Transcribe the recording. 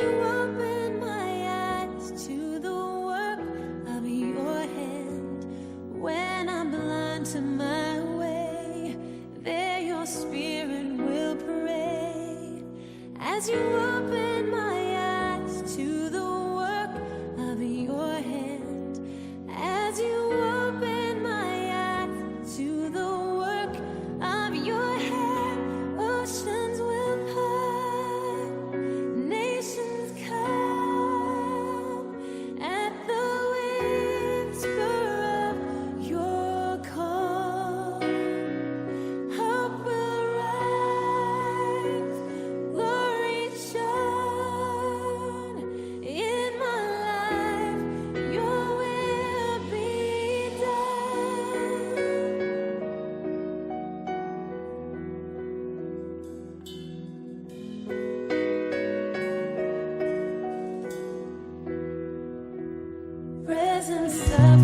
you open my eyes to the work of your hand. When I'm blind to my way, there your spirit will pray. As you open my eyes to the work of your hand, as you open my eyes to the work of your hand, oceans will part, nations come at the whisper of your call. Hope will rise, glory shine in my life. Your will be done. Presence of